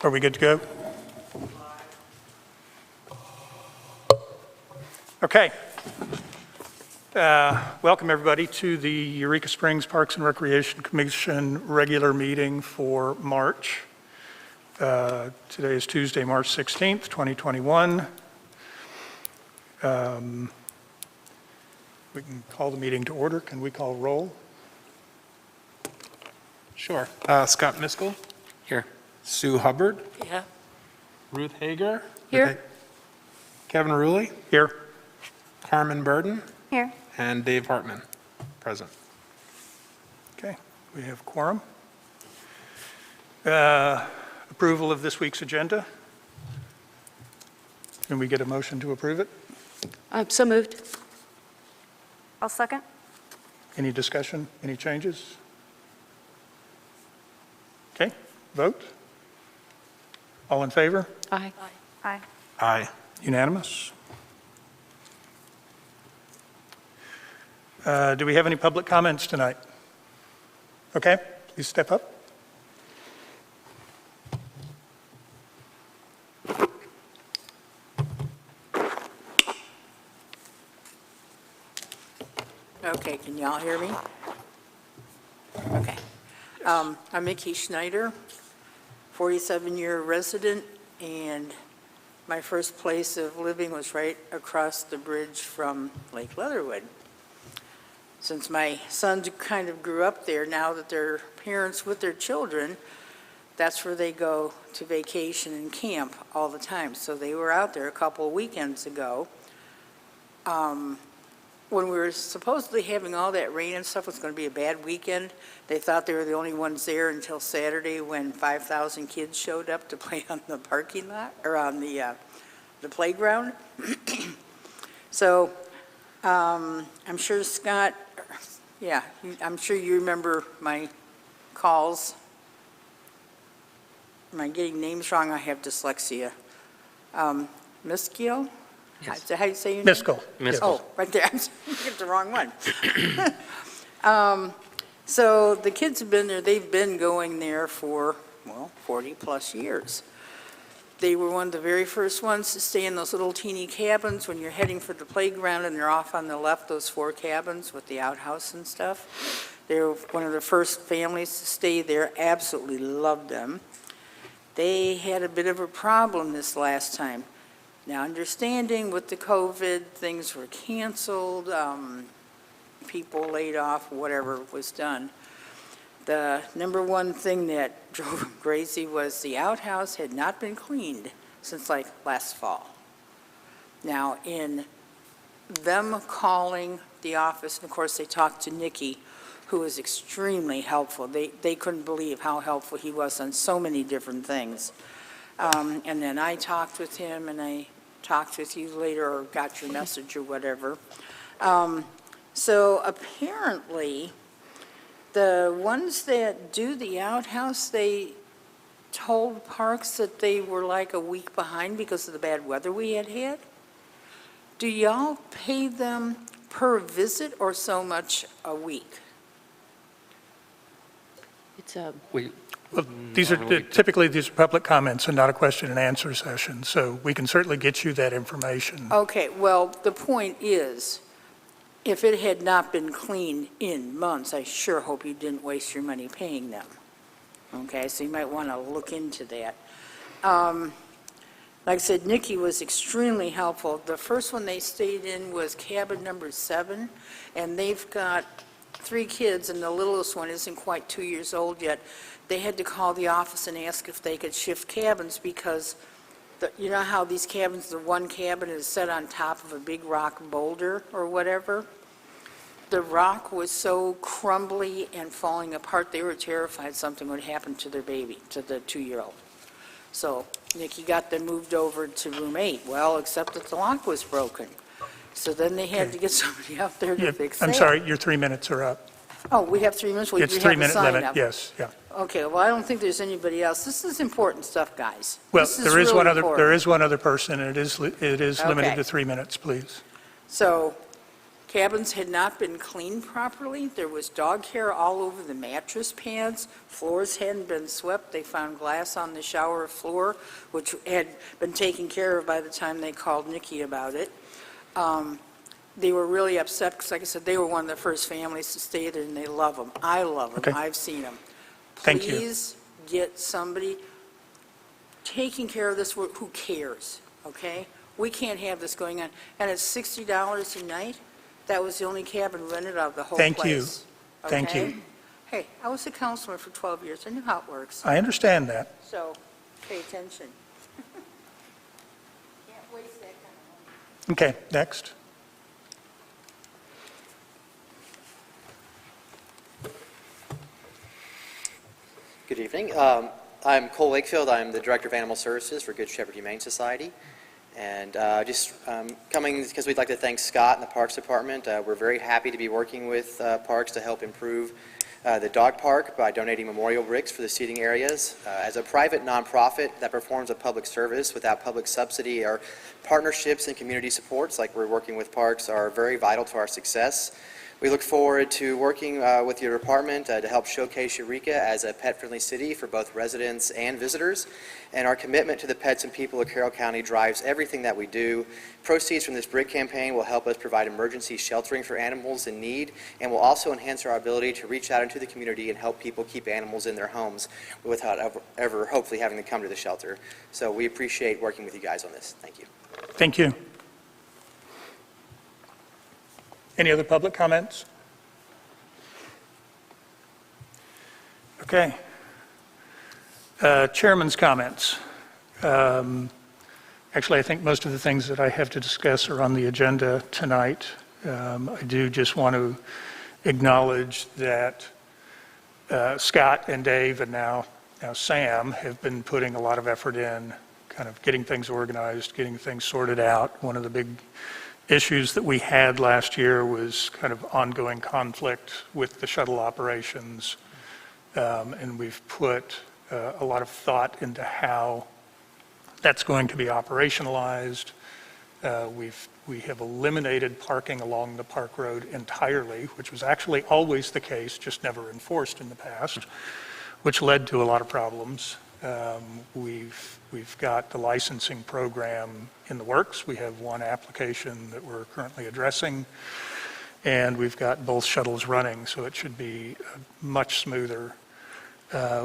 Are we good to go? Okay. Welcome, everybody, to the Eureka Springs Parks and Recreation Commission regular meeting for March. Today is Tuesday, March 16th, 2021. We can call the meeting to order. Can we call roll? Sure. Scott Miskell. Here. Sue Hubbard. Yeah. Ruth Hager. Here. Okay. Kevin Rulli. Here. Harmon Burden. Here. And Dave Hartman. Present. Okay, we have quorum. Approval of this week's agenda. Can we get a motion to approve it? So moved. I'll second. Any discussion? Any changes? Okay, vote. All in favor? Aye. Aye. Aye. Unanimous? Do we have any public comments tonight? Okay, please step up. Okay, can y'all hear me? Okay. I'm Mickey Schneider, 47-year resident, and my first place of living was right across the bridge from Lake Leatherwood. Since my sons kind of grew up there, now that they're parents with their children, that's where they go to vacation and camp all the time. So they were out there a couple of weekends ago. When we were supposedly having all that rain and stuff, it was going to be a bad weekend. They thought they were the only ones there until Saturday when 5,000 kids showed up to play on the parking lot, or on the playground. So I'm sure Scott, I'm sure you remember my calls. Am I getting names wrong? I have dyslexia. Miskell? Yes. Is that how you say your name? Miskell. Miskell. Oh, right there. I get the wrong one. So the kids have been there. They've been going there for, 40-plus years. They were one of the very first ones to stay in those little teeny cabins when you're heading for the playground, and they're off on the left, those 4 cabins with the outhouse and stuff. They were one of the first families to stay there. Absolutely loved them. They had a bit of a problem this last time. Now, understanding with the COVID, things were canceled, people laid off, whatever was done. The number one thing that drove them crazy was the outhouse had not been cleaned since like last fall. Now, in them calling the office, and of course they talked to Nikki, who was extremely helpful. They couldn't believe how helpful he was on so many different things. And then I talked with him, and I talked with you later, or got your message or whatever. So apparently, the ones that do the outhouse, they told Parks that they were like a week behind because of the bad weather we had had. Do y'all pay them per visit or so much a week? It's a. Well, these are typically public comments and not a question and answer session, so we can certainly get you that information. Okay, well, the point is, if it had not been cleaned in months, I sure hope you didn't waste your money paying them. Okay, so you might want to look into that. Like I said, Nikki was extremely helpful. The first one they stayed in was cabin number 7, and they've got 3 kids, and the littlest one isn't quite 2 years old yet. They had to call the office and ask if they could shift cabins because you know how these cabins, the one cabin is set on top of a big rock boulder or whatever? The rock was so crumbly and falling apart, they were terrified something would happen to their baby, to the 2-year-old. So Nikki got them moved over to room 8. Well, except that the lock was broken. So then they had to get somebody out there to fix that. I'm sorry, your 3 minutes are up. Oh, we have 3 minutes? It's We have a 3-minute sign limit, up. yes, yeah. Okay, well, I don't think there's anybody else. This is important stuff, guys. Well, This there is really one other, important. there is one other person, and it is limited Okay. to 3 minutes, please. So cabins had not been cleaned properly. There was dog hair all over the mattress pads. Floors hadn't been swept. They found glass on the shower floor, which had been taken care of by the time they called Nikki about it. They were really upset because, like I said, they were one of the first families to stay there, and they love them. I love them. Okay. I've seen them. Thank you. Please get somebody taking care of this who cares, okay? We can't have this going on. And it's $60 a night. That was the only cabin rented out of the whole place. Thank you. Thank okay? you. Hey, I was a counselor for 12 years. I knew how it works. I understand that. So pay attention. Can't waste that kind of money. Okay, next. Good evening. I'm Cole Wakefield. I'm the Director of Animal Services for Good Shepherd Humane Society. And just coming because we'd like to thank Scott and the Parks Department. We're very happy to be working with Parks to help improve the dog park by donating memorial bricks for the seating areas. As a private nonprofit that performs a public service without public subsidy, our partnerships and community supports, like we're working with Parks, are very vital to our success. We look forward to working with your department to help showcase Eureka as a pet-friendly city for both residents and visitors. And our commitment to the pets and people of Carroll County drives everything that we do. Proceeds from this brick campaign will help us provide emergency sheltering for animals in need, and will also enhance our ability to reach out into the community and help people keep animals in their homes without ever hopefully having to come to the shelter. So we appreciate working with you guys on this. Thank you. Thank you. Any other public comments? Okay. Chairman's comments. Actually, I think most of the things that I have to discuss are on the agenda tonight. I do just want to acknowledge that Scott and Dave and now Sam have been putting a lot of effort in kind of getting things organized, getting things sorted out. One of the big issues that we had last year was kind of ongoing conflict with the shuttle operations, and we've put a lot of thought into how that's going to be operationalized. We have eliminated parking along the park road entirely, which was actually always the case, just never enforced in the past, which led to a lot of problems. We've got the licensing program in the works. We have one application that we're currently addressing, and we've got both shuttles running, so it should be much smoother.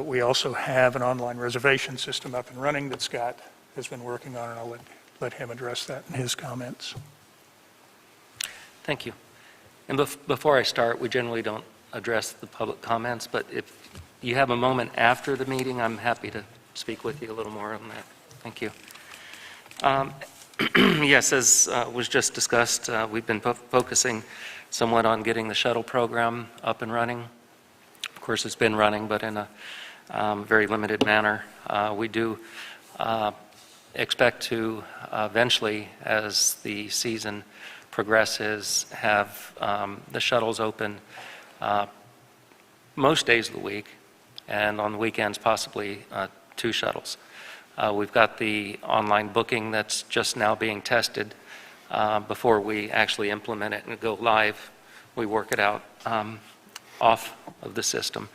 We also have an online reservation system up and running that Scott has been working on, and I'll let him address that in his comments. Thank you. And before I start, we generally don't address the public comments, but if you have a moment after the meeting, I'm happy to speak with you a little more on that. Thank you. Yes, as was just discussed, we've been focusing somewhat on getting the shuttle program up and running. Of course, it's been running, but in a very limited manner. We do expect to eventually, as the season progresses, have the shuttles open most days of the week, and on the weekends possibly 2 shuttles. We've got the online booking that's just now being tested. Before we actually implement it and go live, we work it out off of the system,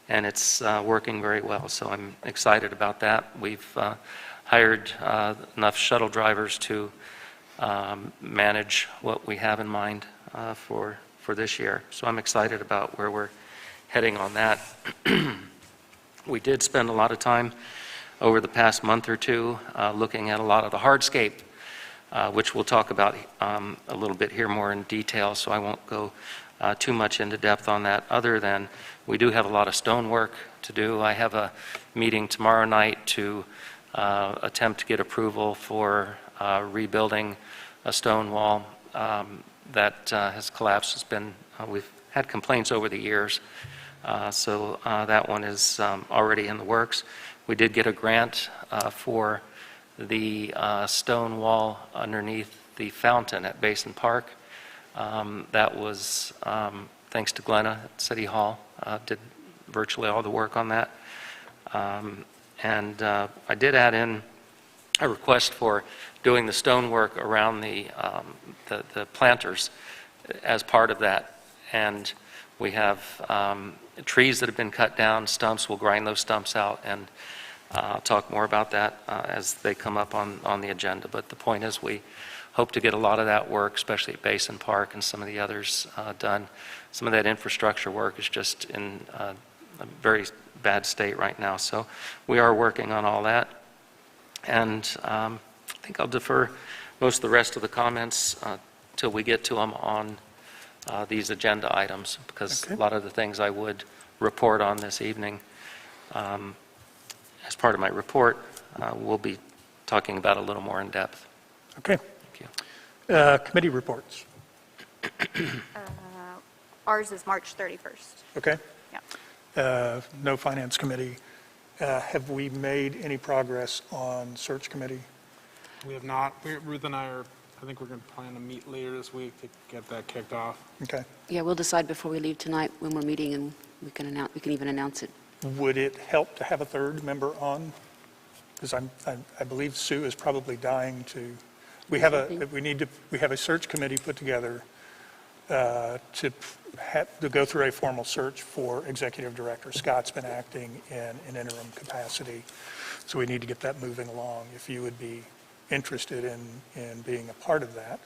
and it's working very well, so I'm excited about that. We've hired enough shuttle drivers to manage what we have in mind for this year, so I'm excited about where we're heading on that. We did spend a lot of time over the past month or two looking at a lot of the hardscape, which we'll talk about a little bit here more in detail, so I won't go too much into depth on that, other than we do have a lot of stonework to do. I have a meeting tomorrow night to attempt to get approval for rebuilding a stone wall that has collapsed. We've had complaints over the years, so that one is already in the works. We did get a grant for the stone wall underneath the fountain at Basin Park. That was thanks to Glenna at City Hall, did virtually all the work on that. And I did add in a request for doing the stonework around the planters as part of that. And we have trees that have been cut down, stumps, we'll grind those stumps out, and I'll talk more about that as they come up on the agenda. But the point is, we hope to get a lot of that work, especially at Basin Park and some of the others, done. Some of that infrastructure work is just in a very bad state right now, so we are working on all that. And I think I'll defer most of the rest of the comments till we get to them on these agenda items, because Okay. a lot of the things I would report on this evening, as part of my report, we'll be talking about a little more in depth. Okay. Thank you. Committee reports. Ours is March 31st. Okay. Yeah. No Finance Committee. Have we made any progress on Search Committee? We have not, Ruth and I are, I think we're going to plan to meet later this week to get that kicked off. Okay. Yeah, we'll decide before we leave tonight when we're meeting, and we can even announce it. Would it help to have a third member on? Because I believe Sue is probably dying to, we have a search committee put together to go through a formal search for executive director. Scott's been acting in an interim capacity, so we need to get that moving along. If you would be interested in being a part of that.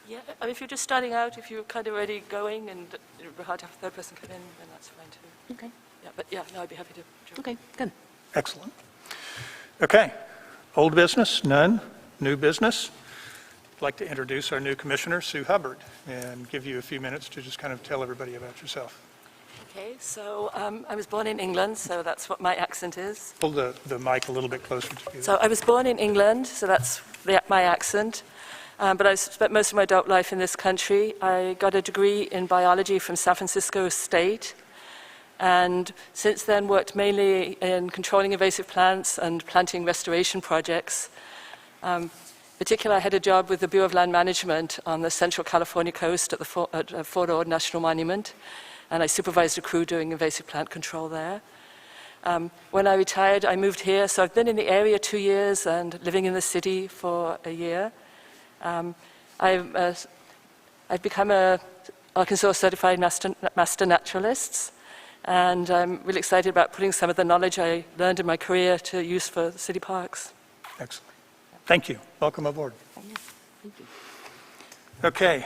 Yeah, I mean, if you're just starting out, if you're kind of already going and it'd be hard to have a third person come in, then that's fine too. Okay. Yeah, but yeah, no, I'd be happy to join. Okay, good. Excellent. Okay. Old business? None. New business? I'd like to introduce our new commissioner, Sue Hubbard, and give you a few minutes to just kind of tell everybody about yourself. Okay, so I was born in England, so that's what my accent is. Pull the mic a little bit closer to you. So I was born in England, so that's my accent. But I spent most of my adult life in this country. I got a degree in biology from San Francisco State, and since then worked mainly in controlling invasive plants and planting restoration projects. Particularly, I had a job with the Bureau of Land Management on the Central California coast at the Fort Ord National Monument, and I supervised a crew doing invasive plant control there. When I retired, I moved here, so I've been in the area 2 years and living in the city for a year. I've become a Arkansas Certified Master Naturalist, and I'm really excited about putting some of the knowledge I learned in my career to use for city parks. Excellent. Thank you. Welcome aboard. Thank you. Okay.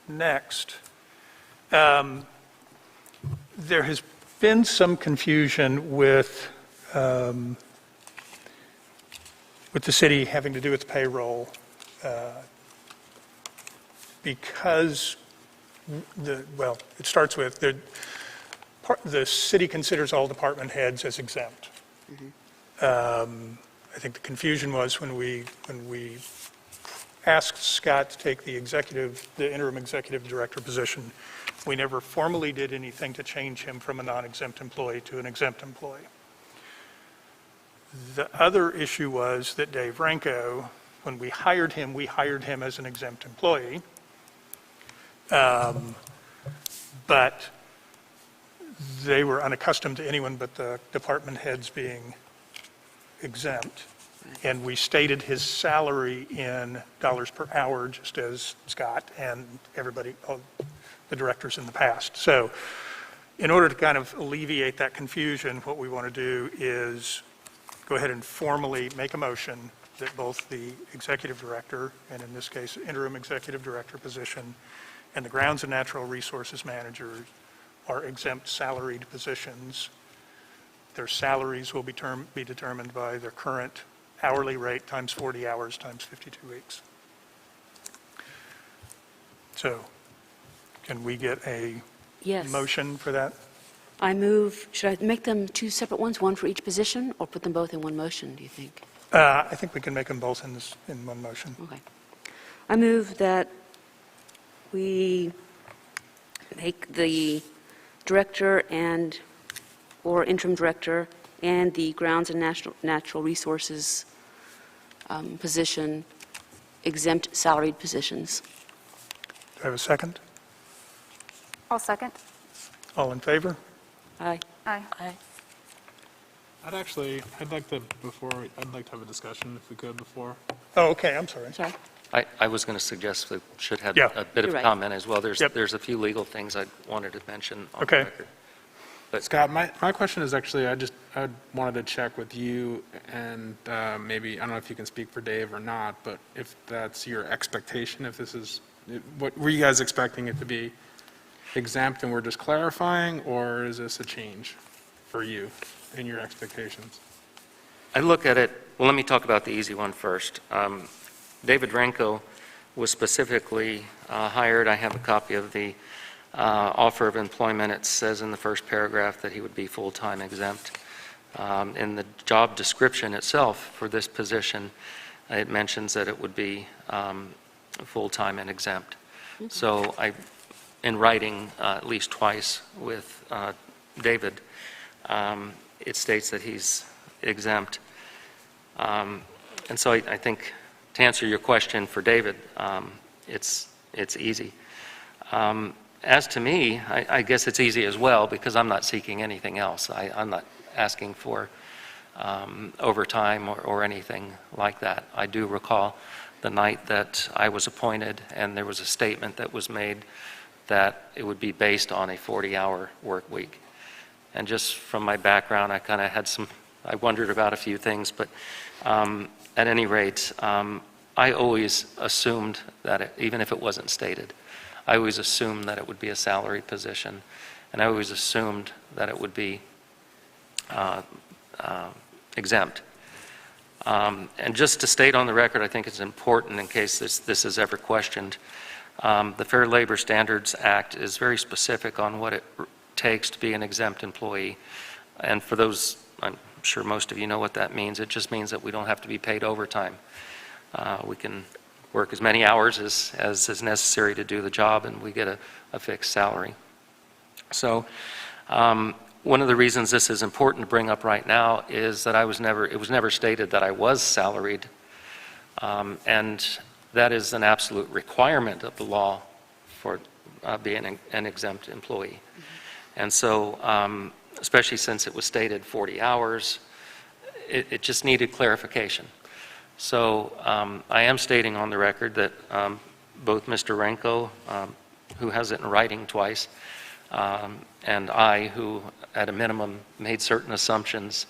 Next. There has been some confusion with the city having to do with payroll because it starts with the city considers all department heads as exempt. I think the confusion was when we asked Scott to take the interim executive director position, we never formally did anything to change him from a non-exempt employee to an exempt employee. The other issue was that Dave Ranko, when we hired him as an exempt employee, but they were unaccustomed to anyone but the department heads being exempt, and we stated his salary in dollars per hour, just as Scott and everybody, all the directors in the past. So in order to kind of alleviate that confusion, what we want to do is go ahead and formally make a motion that both the executive director, and in this case, interim executive director position, and the grounds and natural resources manager are exempt salaried positions. Their salaries will be determined by their current hourly rate times 40 hours times 52 weeks. So can we get a Yes. motion for that? I move, should I make them two separate ones, one for each position, or put them both in one motion, do you think? I think we can make them both in one motion. Okay. I move that we make the director or interim director and the grounds and natural resources position exempt salaried positions. Do I have a second? I'll second. All in favor? Aye. Aye. Aye. I'd like to have a discussion if we could before. Oh, okay, I'm sorry. Sorry. I was going to suggest we should have Yeah. a bit of You're right. comment as well. Yep. There's a few legal things I wanted to mention on the Okay. record. Scott, my question is actually, I wanted to check with you, and maybe, I don't know if you can speak for Dave or not, but if that's your expectation, if this is, what were you guys expecting it to be exempt and we're just clarifying, or is this a change for you in your expectations? I look at it, well, let me talk about the easy one first. David Renko was specifically hired. I have a copy of the offer of employment. It says in the first paragraph that he would be full-time exempt. In the job description itself for this position, it mentions that it would be full-time and exempt. So in writing at least twice with David, it states that he's exempt. And so I think to answer your question for David, it's easy. As to me, I guess it's easy as well because I'm not seeking anything else. I'm not asking for overtime or anything like that. I do recall the night that I was appointed and there was a statement that was made that it would be based on a 40-hour work week. And just from my background, I kind of had I wondered about a few things, but at any rate, I always assumed that even if it wasn't stated, I always assumed that it would be a salaried position, and I always assumed that it would be exempt. And just to state on the record, I think it's important in case this is ever questioned, the Fair Labor Standards Act is very specific on what it takes to be an exempt employee. And for those, I'm sure most of you know what that means. It just means that we don't have to be paid overtime. We can work as many hours as is necessary to do the job, and we get a fixed salary. So one of the reasons this is important to bring up right now is that it was never stated that I was salaried, and that is an absolute requirement of the law for being an exempt employee. And so, especially since it was stated 40 hours, it just needed clarification. So I am stating on the record that both Mr. Renko, who has it in writing twice, and I, who at a minimum made certain assumptions,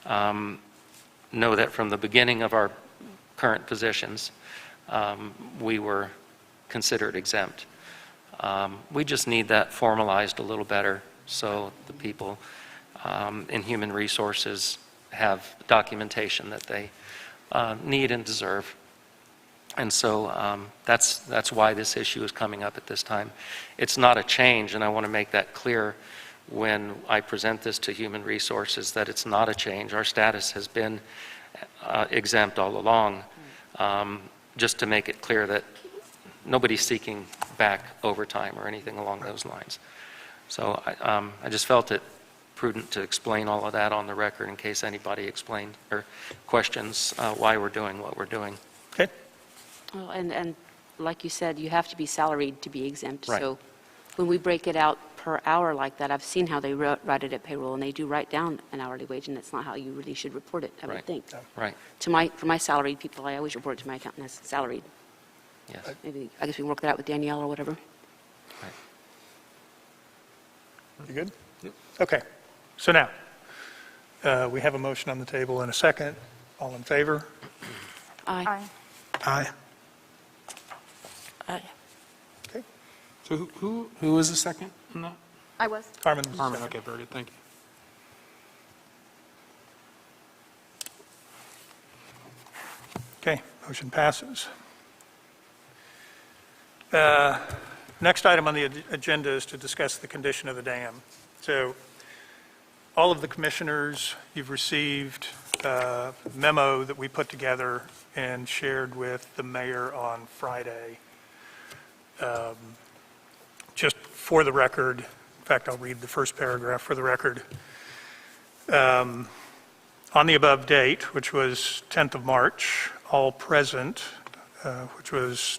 know that from the beginning of our current positions, we were considered exempt. We just need that formalized a little better so the people in human resources have documentation that they need and deserve. And so that's why this issue is coming up at this time. It's not a change, and I want to make that clear when I present this to human resources, that it's not a change. Our status has been exempt all along, just to make it clear that nobody's seeking back overtime or anything along those lines. So I just felt it prudent to explain all of that on the record in case anybody explained or questions why we're doing what we're doing. Okay. Well, and like you said, you have to be salaried to be exempt. Right. So when we break it out per hour like that, I've seen how they write it at payroll, and they do write down an hourly wage, and that's not how you really should report it, I would Right. think. Right, For my salaried people, I always report it to my accountant as salaried. yes. Maybe, I guess we can work that out with Danielle or whatever. You good? Okay. So now, we have a motion on the table in a second. All in favor? Aye. Aye. Aye. Okay. So who was the second on that? I was. Harmon? Harmon, okay, very good, thank you. Okay, motion passes. Next item on the agenda is to discuss the condition of the dam. So all of the commissioners, you've received a memo that we put together and shared with the mayor on Friday. Just for the record, in fact, I'll read the first paragraph for the record. On the above date, which was 10th of March, all present, which was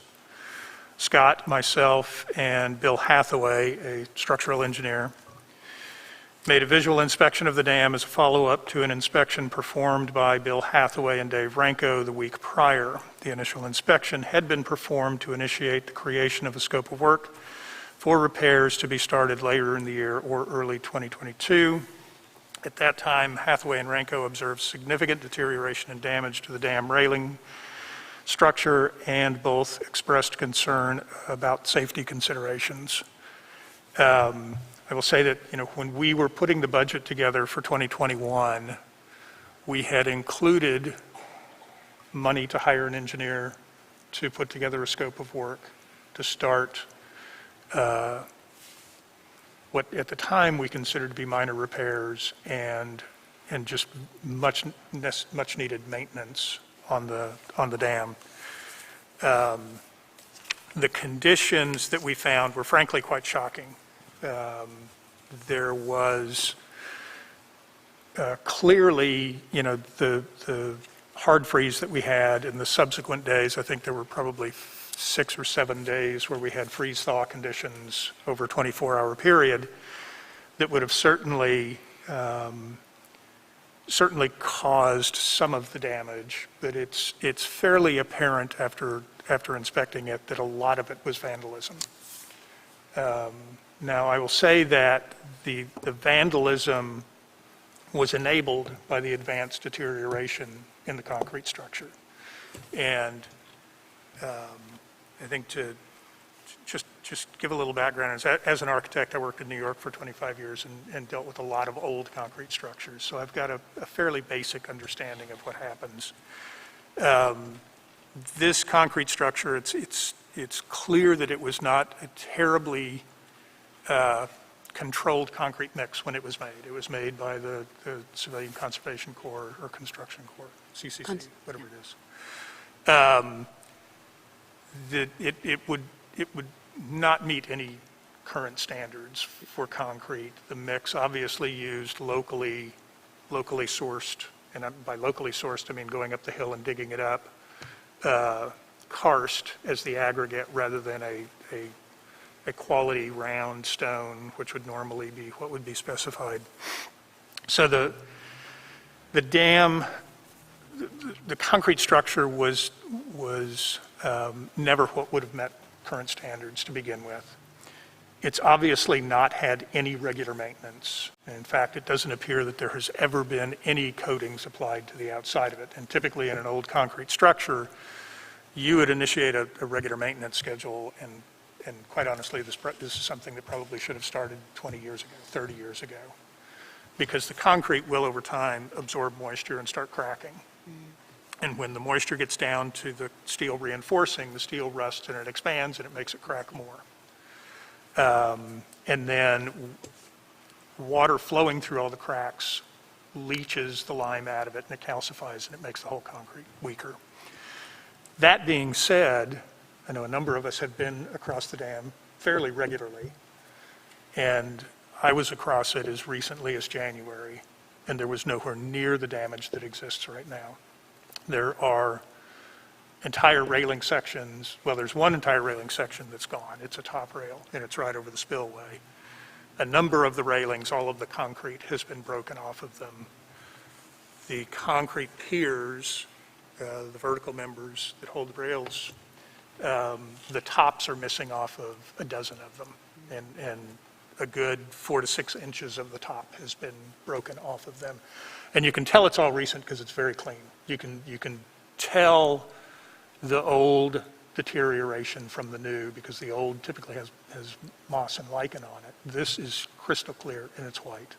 Scott, myself, and Bill Hathaway, a structural engineer, Made a visual inspection of the dam as a follow-up to an inspection performed by Bill Hathaway and Dave Ranko the week prior. The initial inspection had been performed to initiate the creation of a scope of work for repairs to be started later in the year or early 2022. At that time, Hathaway and Ranko observed significant deterioration and damage to the dam railing structure, and both expressed concern about safety considerations. I will say that, when we were putting the budget together for 2021, we had included money to hire an engineer to put together a scope of work to start what at the time we considered to be minor repairs and just much needed maintenance on the dam. The conditions that we found were frankly quite shocking. There was clearly, the hard freeze that we had in the subsequent days. I think there were probably 6 or 7 days where we had freeze-thaw conditions over a 24-hour period that would have certainly caused some of the damage, but it's fairly apparent after inspecting it that a lot of it was vandalism. Now, I will say that the vandalism was enabled by the advanced deterioration in the concrete structure. And I think to just give a little background, as an architect, I worked in New York for 25 years and dealt with a lot of old concrete structures. So I've got a fairly basic understanding of what happens. This concrete structure, it's clear that it was not a terribly controlled concrete mix when it was made. It was made by the Civilian Conservation Corps or Construction Corps, CCC, whatever it is. It would not meet any current standards for concrete. The mix obviously used locally sourced, and by locally sourced I mean going up the hill and digging it up, karst as the aggregate rather than a quality round stone, which would normally be what would be specified. So the dam, the concrete structure was never what would have met current standards to begin with. It's obviously not had any regular maintenance. In fact, it doesn't appear that there has ever been any coatings applied to the outside of it. And typically in an old concrete structure, you would initiate a regular maintenance schedule, and quite honestly, this is something that probably should have started 20 years ago, 30 years ago, because the concrete will over time absorb moisture and start cracking. And when the moisture gets down to the steel reinforcing, the steel rusts and it expands and it makes it crack more. And then water flowing through all the cracks leaches the lime out of it and it calcifies and it makes the whole concrete weaker. That being said, I know a number of us have been across the dam fairly regularly, and I was across it as recently as January, and there was nowhere near the damage that exists right now. There are entire railing sections, well, there's one entire railing section that's gone. It's a top rail, and it's right over the spillway. A number of the railings, all of the concrete has been broken off of them. The concrete piers, the vertical members that hold the rails, the tops are missing off of a dozen of them, and a good 4 to 6 inches of the top has been broken off of them. And you can tell it's all recent because it's very clean. You can tell the old deterioration from the new because the old typically has moss and lichen on it. This is crystal clear and it's white.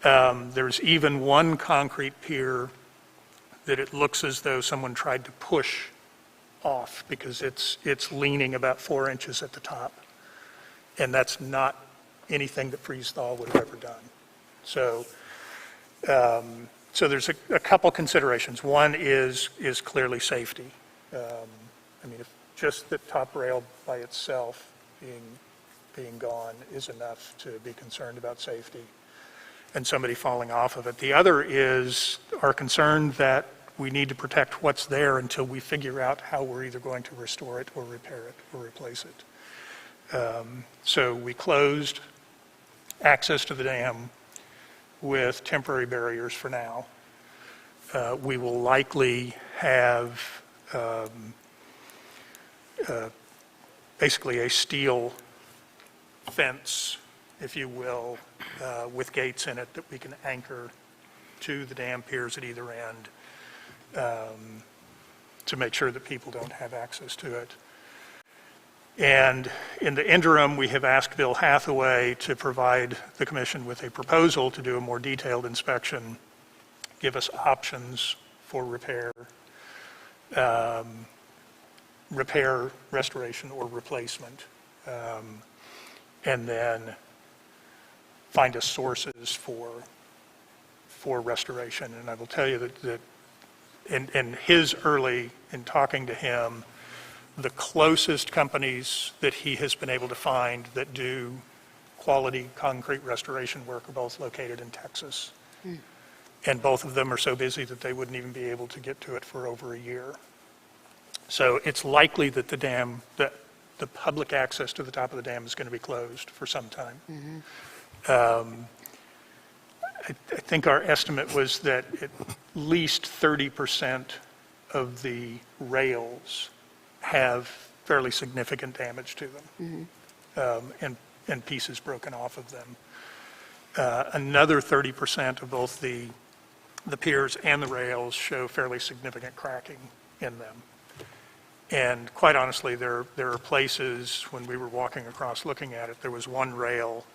There's even one concrete pier that it looks as though someone tried to push off because it's leaning about 4 inches at the top. And that's not anything that freeze-thaw would have ever done. So there's a couple considerations. One is clearly safety. I mean, if just the top rail by itself being gone is enough to be concerned about safety and somebody falling off of it. The other is our concern that we need to protect what's there until we figure out how we're either going to restore it or repair it or replace it. So we closed access to the dam with temporary barriers for now. We will likely have basically a steel fence, if you will, with gates in it that we can anchor to the dam piers at either end to make sure that people don't have access to it. And in the interim, we have asked Bill Hathaway to provide the commission with a proposal to do a more detailed inspection, give us options for repair, restoration, or replacement, and then find us sources for restoration. And I will tell you that in talking to him, the closest companies that he has been able to find that do quality concrete restoration work are both located in Texas. And both of them are so busy that they wouldn't even be able to get to it for over a year. So it's likely that the public access to the top of the dam is going to be closed for some time. I think our estimate was that at least 30% of the rails have fairly significant damage to them, and pieces broken off of them. Another 30% of both the piers and the rails show fairly significant cracking in them. And quite honestly, there are places, when we were walking across looking at it, there was one rail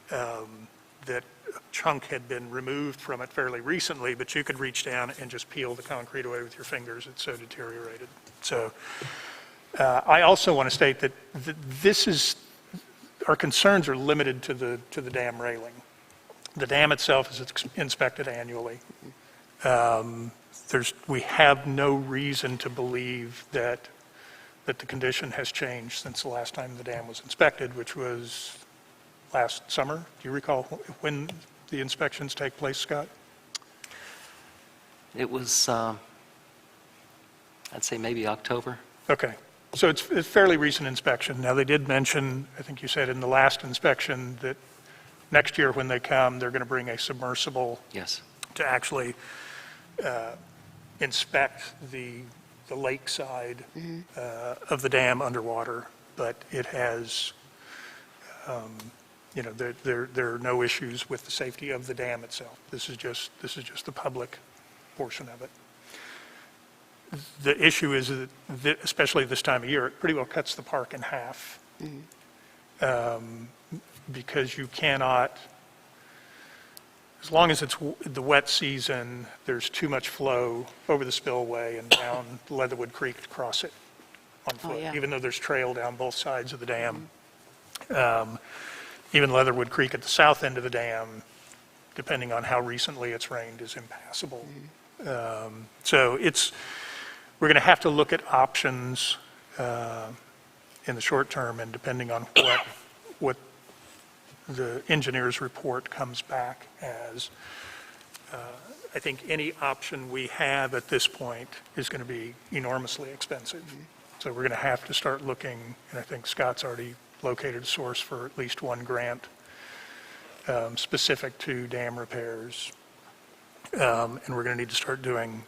that a chunk had been removed from it fairly recently, but you could reach down and just peel the concrete away with your fingers. It's so deteriorated. So I also want to state that our concerns are limited to the dam railing. The dam itself is inspected annually. We have no reason to believe that the condition has changed since the last time the dam was inspected, which was last summer. Do you recall when the inspections take place, Scott? It was, I'd say maybe October. Okay. So it's a fairly recent inspection. Now, they did mention, I think you said in the last inspection, that next year when they come, they're going to bring a submersible Yes. to actually inspect the lake side of the dam underwater. But it has, there are no issues with the safety of the dam itself. This is just the public portion of it. The issue is that, especially this time of year, it pretty well cuts the park in half. Because you cannot, as long as it's the wet season, there's too much flow over the spillway and down Leatherwood Creek to cross it on foot, yeah. even though there's trail down both sides of the dam. Even Leatherwood Creek at the south end of the dam, depending on how recently it's rained, is impassable. So we're going to have to look at options in the short term, and depending on what the engineer's report comes back as, I think any option we have at this point is going to be enormously expensive. So we're going to have to start looking, and I think Scott's already located a source for at least one grant specific to dam repairs. And we're going to need to start doing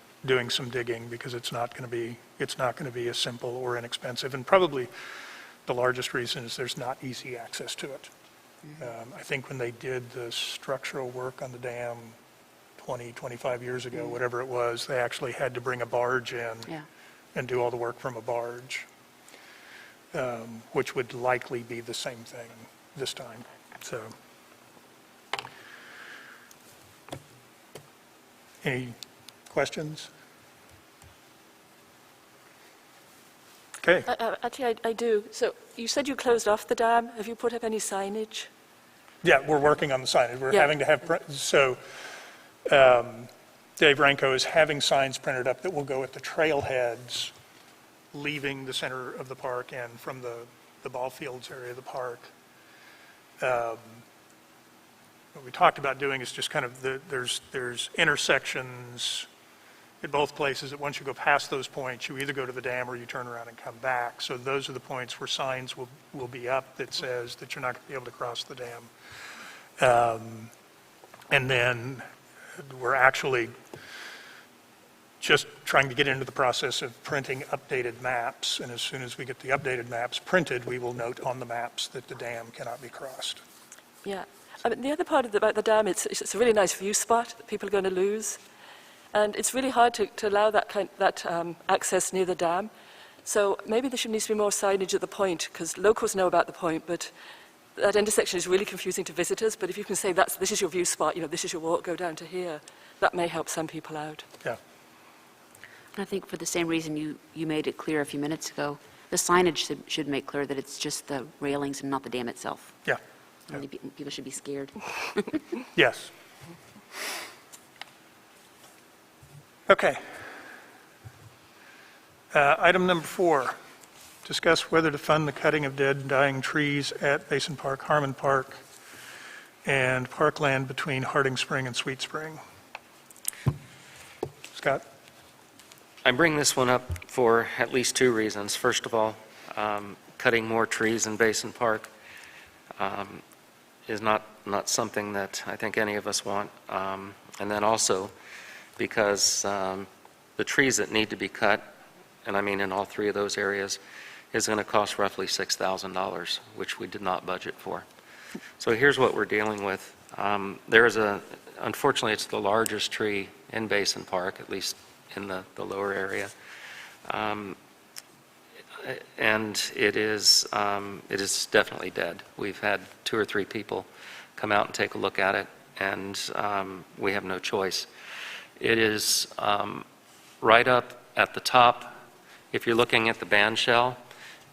some digging, because it's not going to be as simple or inexpensive. And probably the largest reason is there's not easy access to it. I think when they did the structural work on the dam 20, 25 years ago, whatever it was, they actually had to bring a barge in and do all the work from a barge, which would likely be the same thing this time. So, any questions? Okay. Actually, I do. So you said you closed off the dam. Have you put up any signage? Yeah, we're working on the signage. We're having to have, Dave Ranko is having signs printed up that will go at the trailheads leaving the center of the park and from the ball fields area of the park. What we talked about doing is just kind of, there's intersections at both places that once you go past those points, you either go to the dam or you turn around and come back. So those are the points where signs will be up that says that you're not going to be able to cross the dam. And then we're actually just trying to get into the process of printing updated maps. And as soon as we get the updated maps printed, we will note on the maps that the dam cannot be crossed. Yeah. I mean, the other part about the dam, it's a really nice view spot that people are going to lose. And it's really hard to allow that access near the dam. So maybe there needs to be more signage at the point, because locals know about the point, but that intersection is really confusing to visitors. But if you can say, this is your view spot, this is your walk, go down to here, that may help some people out. Yeah. And I think for the same reason you made it clear a few minutes ago, the signage should make clear that it's just the railings and not the dam itself. Yeah. Only people should be scared. Yes. Okay. Item number 4, discuss whether to fund the cutting of dead and dying trees at Basin Park, Harmon Park, and Parkland between Harding Spring and Sweet Spring. Scott? I bring this one up for at least 2 reasons. First of all, cutting more trees in Basin Park is not something that I think any of us want. And then also because the trees that need to be cut, and I mean in all 3 of those areas, is going to cost roughly $6,000, which we did not budget for. So here's what we're dealing with. Unfortunately, it's the largest tree in Basin Park, at least in the lower area. And it is definitely dead. We've had 2 or 3 people come out and take a look at it, and we have no choice. It is right up at the top. If you're looking at the band shell,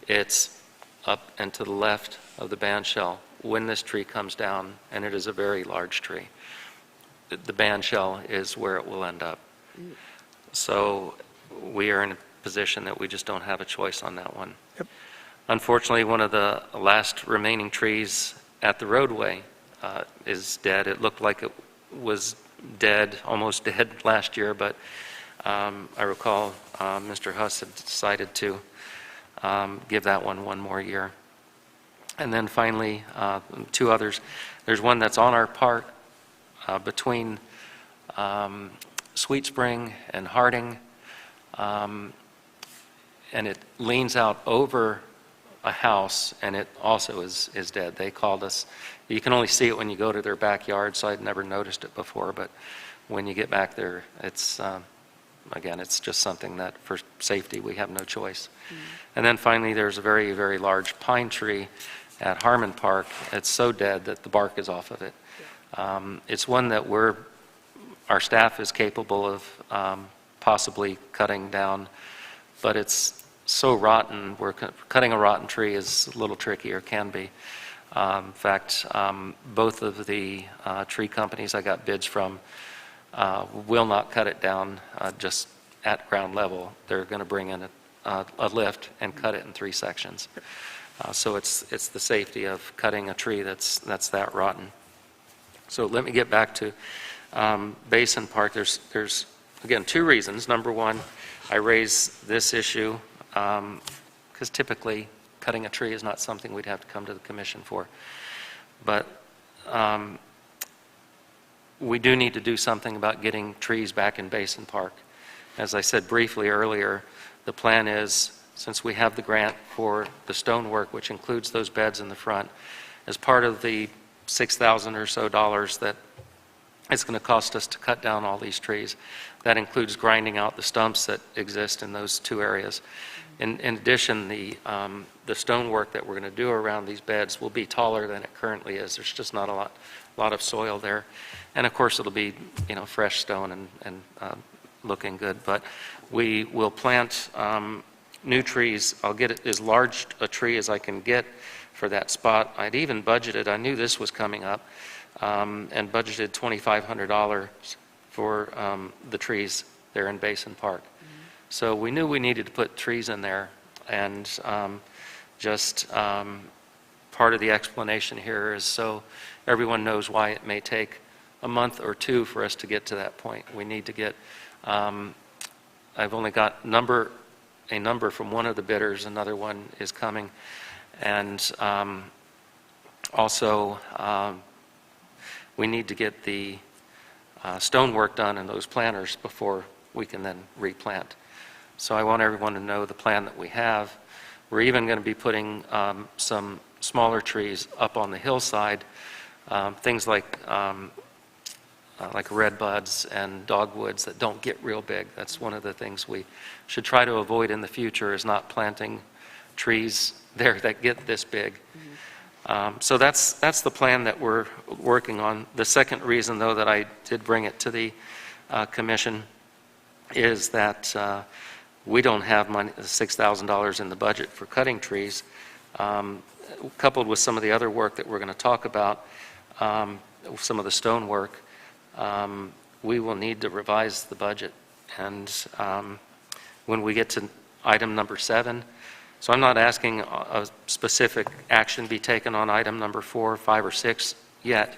it's up and to the left of the band shell when this tree comes down, and it is a very large tree. The band shell is where it will end up. So we are in a position that we just don't have a choice on that one. Yep. Unfortunately, one of the last remaining trees at the roadway is dead. It looked like it was dead, almost dead last year, but I recall Mr. Huss had decided to give that one more year. And then finally, 2 others. There's one that's on our part between Sweet Spring and Harding, and it leans out over a house, and it also is dead. They called us. You can only see it when you go to their backyard, so I'd never noticed it before, but when you get back there, it's, again, it's just something that for safety we have no choice. And then finally, there's a very, very large pine tree at Harmon Park. It's so dead that the bark is off of it. It's one that our staff is capable of possibly cutting down, but it's so rotten. Cutting a rotten tree is a little trickier, can be. In fact, both of the tree companies I got bids from will not cut it down just at ground level. They're going to bring in a lift and cut it in 3 sections. So it's the safety of cutting a tree that's that rotten. So let me get back to Basin Park. There's again 2 reasons. Number 1, I raise this issue because typically cutting a tree is not something we'd have to come to the commission for. But we do need to do something about getting trees back in Basin Park. As I said briefly earlier, the plan is, since we have the grant for the stonework, which includes those beds in the front, as part of the $6,000 or so that it's going to cost us to cut down all these trees. That includes grinding out the stumps that exist in those 2 areas. In addition, the stonework that we're going to do around these beds will be taller than it currently is. There's just not a lot of soil there. And of course, it'll be fresh stone and looking good. But we will plant new trees. I'll get as large a tree as I can get for that spot. I'd even budgeted, I knew this was coming up, and budgeted $2,500 for the trees there in Basin Park. So we knew we needed to put trees in there, and part of the explanation here is so everyone knows why it may take a month or 2 for us to get to that point. We need to get, I've only got a number from one of the bidders, another one is coming, and also we need to get the stonework done and those planters before we can then replant. So I want everyone to know the plan that we have. We're even going to be putting some smaller trees up on the hillside, things like redbuds and dogwoods that don't get real big. That's one of the things we should try to avoid in the future, is not planting trees there that get this big. So that's the plan that we're working on. The second reason, though, that I did bring it to the commission is that we don't have money, $6,000 in the budget for cutting trees. Coupled with some of the other work that we're going to talk about, some of the stone work, we will need to revise the budget. And when we get to item number 7, so I'm not asking a specific action be taken on item number 4, 5, or 6 yet.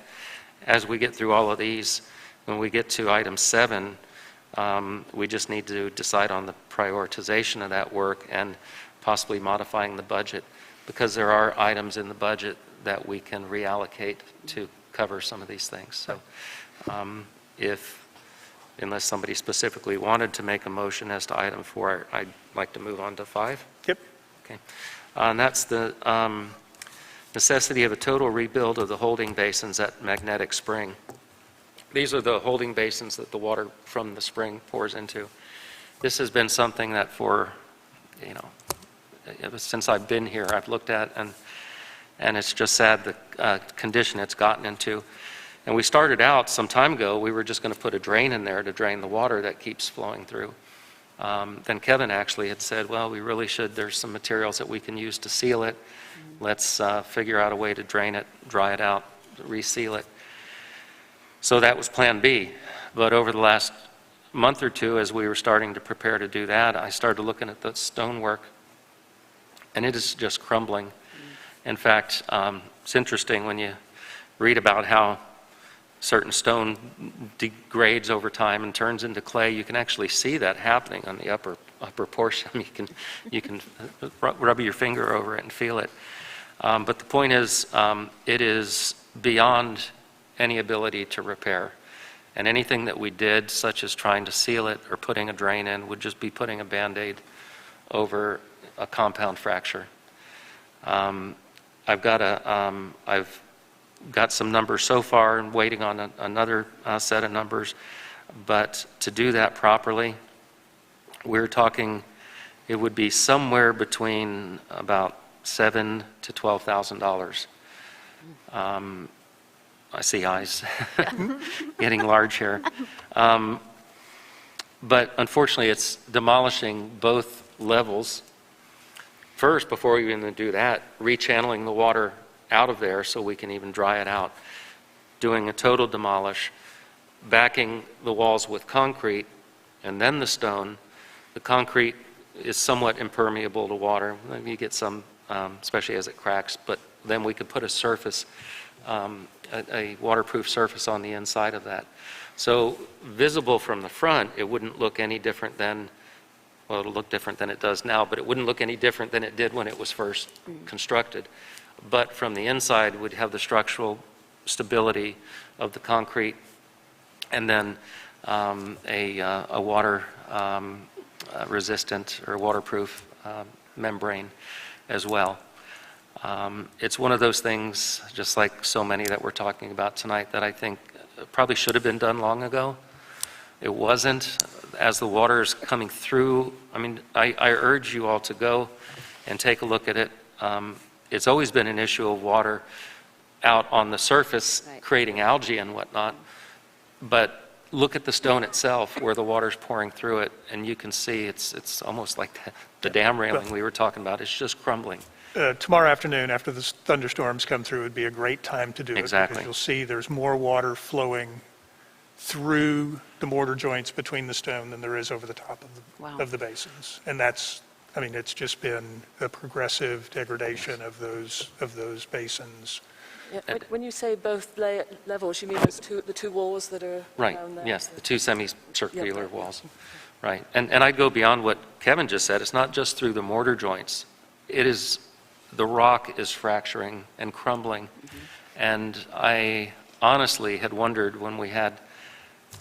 As we get through all of these, when we get to item 7, we just need to decide on the prioritization of that work and possibly modifying the budget, because there are items in the budget that we can reallocate to cover some of these things. So unless somebody specifically wanted to make a motion as to item 4, I'd like to move on to 5. Yep. Okay. And that's the necessity of a total rebuild of the holding basins at Magnetic Spring. These are the holding basins that the water from the spring pours into. This has been something that for, ever since I've been here, I've looked at, and it's just sad the condition it's gotten into. And we started out some time ago, we were just going to put a drain in there to drain the water that keeps flowing through. Then Kevin actually had said, well, we really should, there's some materials that we can use to seal it. Let's figure out a way to drain it, dry it out, reseal it. So that was plan B. But over the last month or two, as we were starting to prepare to do that, I started looking at the stonework, and it is just crumbling. In fact, it's interesting when you read about how certain stone degrades over time and turns into clay. You can actually see that happening on the upper portion. You can rub your finger over it and feel it. But the point is, it is beyond any ability to repair. And anything that we did, such as trying to seal it or putting a drain in, would just be putting a Band-Aid over a compound fracture. I've got some numbers so far and waiting on another set of numbers. But to do that properly, we're talking, it would be somewhere between about $7,000 to $12,000. I see eyes getting large here. But unfortunately, it's demolishing both levels. First, before we even do that, rechanneling the water out of there so we can even dry it out, doing a total demolish, backing the walls with concrete, and then the stone. The concrete is somewhat impermeable to water. You get some, especially as it cracks, but then we could put a surface, a waterproof surface on the inside of that. So visible from the front, it wouldn't look any different than, well, it'll look different than it does now, but it wouldn't look any different than it did when it was first constructed. But from the inside, we'd have the structural stability of the concrete, and then a water resistant or waterproof membrane as well. It's one of those things, just like so many that we're talking about tonight, that I think probably should have been done long ago. It wasn't. As the water is coming through, I mean, I urge you all to go and take a look at it. It's always been an issue of water out on the surface, Right. creating algae and whatnot. But look at the stone itself, where the water's pouring through it, and you can see it's almost like the dam railing we were talking about. It's just crumbling. Tomorrow afternoon, after the thunderstorms come through, would be a great time to do it. Exactly. Because you'll see there's more water flowing through the mortar joints between the stone than there is over the top Wow. of the basins. And that's, I mean, it's just been a progressive degradation of those basins. Yeah, when you say both levels, you mean the two walls that are Right, down there? yes, the two semicircular Yep. walls. Right, and I'd go beyond what Kevin just said. It's not just through the mortar joints. It is, the rock is fracturing and crumbling. And honestly had wondered when we had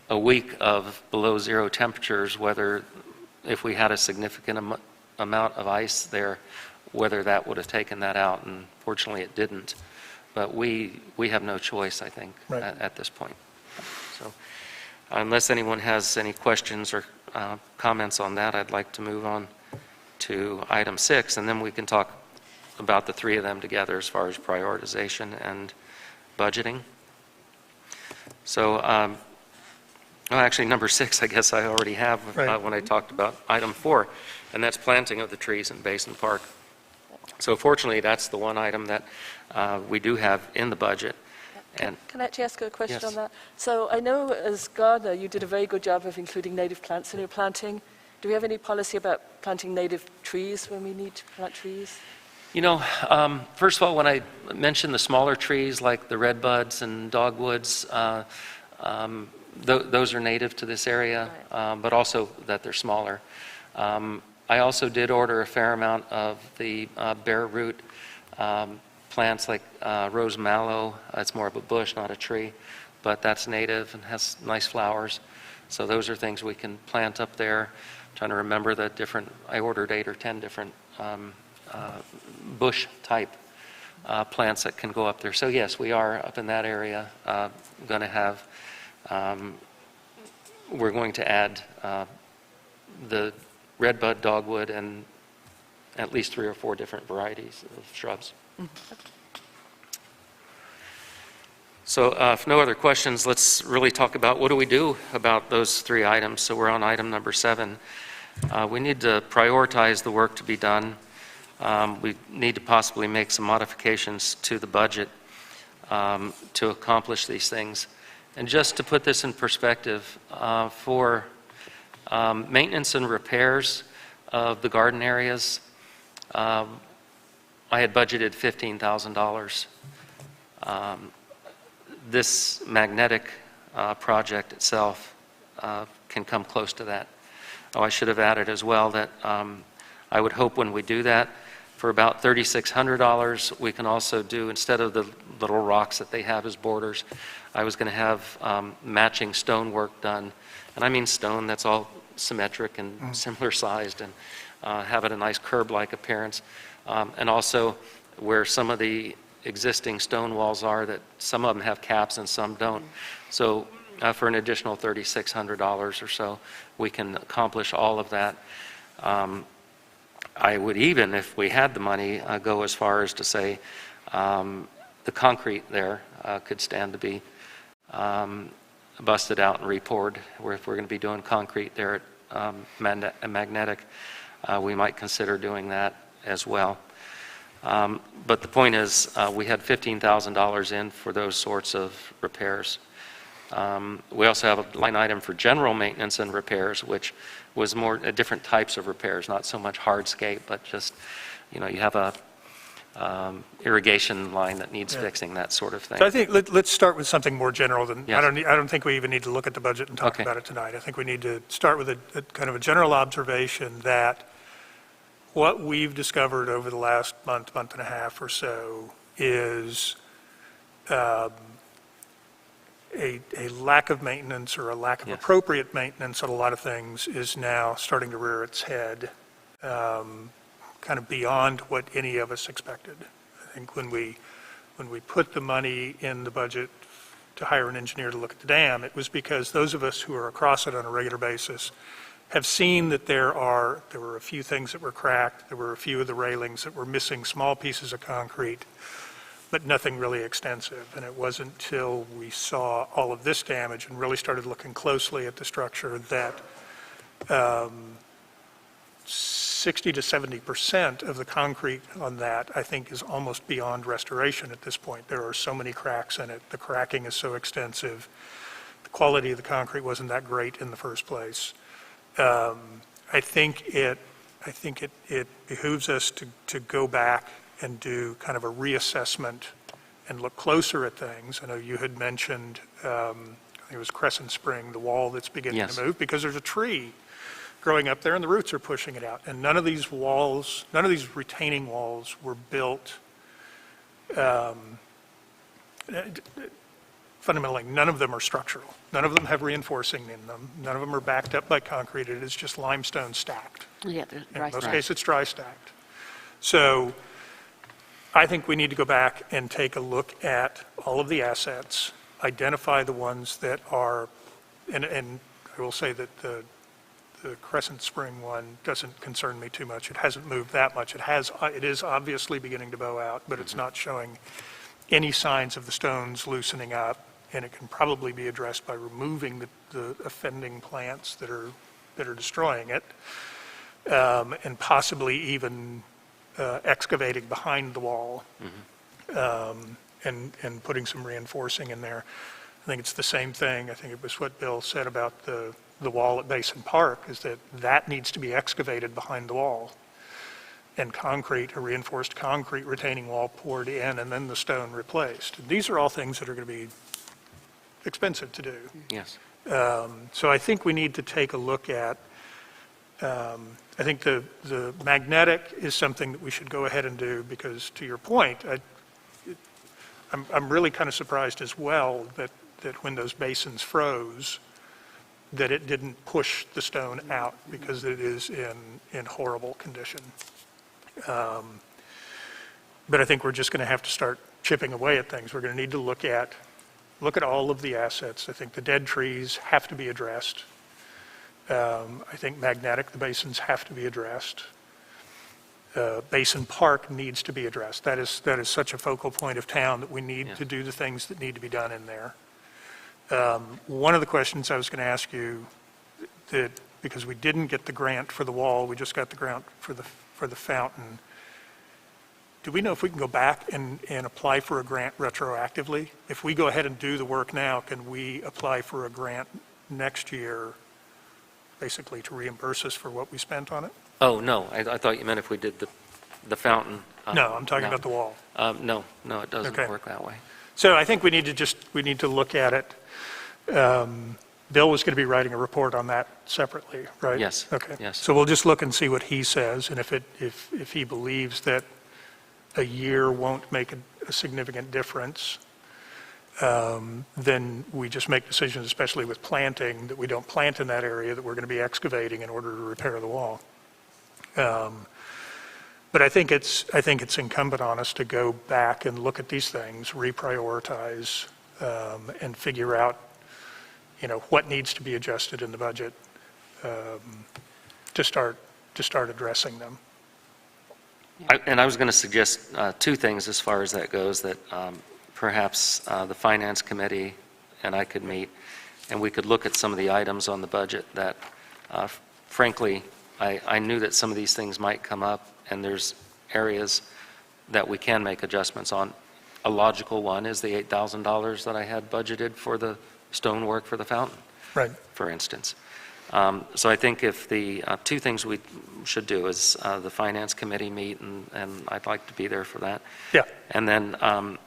a week of below zero temperatures, whether if we had a significant amount of ice there, whether that would have taken that out, and fortunately it didn't. But we have no choice, I think, Right. at this point. So unless anyone has any questions or comments on that, I'd like to move on to item 6, and then we can talk about the three of them together as far as prioritization and budgeting. So, well, actually, number 6, I guess I already have Right. when I talked about item 4, and that's planting of the trees in Basin Park. So fortunately, that's the one item that we do have in the budget. And Can I actually ask a question Yes. on that? So I know as gardener, you did a very good job of including native plants in your planting. Do we have any policy about planting native trees when we need to plant trees? you know, first of all, when I mentioned the smaller trees like the redbuds and dogwoods, those are native to this area, but also that they're smaller. I also did order a fair amount of the bare root plants like rose mallow. It's more of a bush, not a tree, but that's native and has nice flowers. So those are things we can plant up there. I'm trying to remember the different, I ordered 8 or 10 different bush type plants that can go up there. So yes, we are up in that area going to have, we're going to add the redbud, dogwood, and at least 3 or 4 different varieties of shrubs. So if no other questions, let's really talk about what do we do about those 3 items. So we're on item number 7. We need to prioritize the work to be done. We need to possibly make some modifications to the budget to accomplish these things. And just to put this in perspective, for maintenance and repairs of the garden areas, I had budgeted $15,000. This magnetic project itself can come close to that. Oh, I should have added as well that I would hope when we do that, for about $3,600, we can also do, instead of the little rocks that they have as borders, I was going to have matching stone work done. And I mean stone that's all symmetric and similar sized and have it a nice curb-like appearance. And also where some of the existing stone walls are, that some of them have caps and some don't. So for an additional $3,600 or so, we can accomplish all of that. I would even, if we had the money, go as far as to say the concrete there could stand to be busted out and re-poured. Where if we're going to be doing concrete there at Magnetic, we might consider doing that as well. But the point is, we had $15,000 in for those sorts of repairs. We also have a line item for general maintenance and repairs, which was more different types of repairs, not so much hardscape, but just, you know, you have a irrigation line that needs fixing, that sort of thing. So I think let's start with something more general than, Yes. I don't think we even need to look at the budget and talk Okay. about it tonight. I think we need to start with a kind of a general observation that what we've discovered over the last month and a half or so is a lack of maintenance or a lack of Yes. appropriate maintenance on a lot of things is now starting to rear its head, kind of beyond what any of us expected. I think when we put the money in the budget to hire an engineer to look at the dam, it was because those of us who are across it on a regular basis have seen that there were a few things that were cracked, there were a few of the railings that were missing small pieces of concrete, but nothing really extensive. And it wasn't until we saw all of this damage and really started looking closely at the structure that 60 to 70% of the concrete on that, I think, is almost beyond restoration at this point. There are so many cracks in it. The cracking is so extensive. The quality of the concrete wasn't that great in the first place. I think it behooves us to go back and do kind of a reassessment and look closer at things. I know you had mentioned, I think it was Crescent Spring, the wall that's beginning Yes. to move because there's a tree growing up there and the roots are pushing it out. And none of these walls, none of these retaining walls were built fundamentally, none of them are structural. None of them have reinforcing in them. None of them are backed up by concrete. It is just limestone stacked. Yeah, they're In dry most stack. cases, it's dry stacked. So I think we need to go back and take a look at all of the assets, identify the ones that are, and I will say that the Crescent Spring one doesn't concern me too much. It hasn't moved that much. It is obviously beginning to bow out, but it's not showing any signs of the stones loosening up, and it can probably be addressed by removing the offending plants that are destroying it, and possibly even excavating behind the wall, and putting some reinforcing in there. I think it's the same thing. I think it was what Bill said about the wall at Basin Park, is that needs to be excavated behind the wall, and a reinforced concrete retaining wall poured in, and then the stone replaced. These are all things that are going to be expensive to do. Yes. So I think we need to take a look at, I think the magnetic is something that we should go ahead and do, because to your point, I'm really kind of surprised as well that when those basins froze, that it didn't push the stone out, because it is in horrible condition. But I think we're just going to have to start chipping away at things. We're going to need to look at all of the assets. I think the dead trees have to be addressed. I think magnetic, the basins have to be addressed. Basin Park needs to be addressed. That is such a focal point of town that we need to do the things that need to be done in there. One of the questions I was going to ask you, that because we didn't get the grant for the wall, we just got the grant for the fountain. Do we know if we can go back and apply for a grant retroactively? If we go ahead and do the work now, can we apply for a grant next year, basically to reimburse us for what we spent on it? Oh, no, I thought you meant if we did the fountain. No, I'm talking no. about the wall. No, it doesn't Okay. work that way. So I think we need to look at it. Bill was going to be writing a report on that separately, right? Yes, Okay. yes. So we'll just look and see what he says, and if he believes that a year won't make a significant difference, then we just make decisions, especially with planting, that we don't plant in that area, that we're going to be excavating in order to repair the wall. But I think it's incumbent on us to go back and look at these things, reprioritize, and figure out, what needs to be adjusted in the budget, to start addressing them. And I was going to suggest two things as far as that goes, that perhaps the Finance Committee and I could meet, and we could look at some of the items on the budget that, frankly, I knew that some of these things might come up, and there's areas that we can make adjustments on. A logical one is the $8,000 that I had budgeted for the stonework for the fountain, Right. for instance. So I think if the two things we should do is the Finance Committee meet, and I'd like to be there for that. Yeah. And then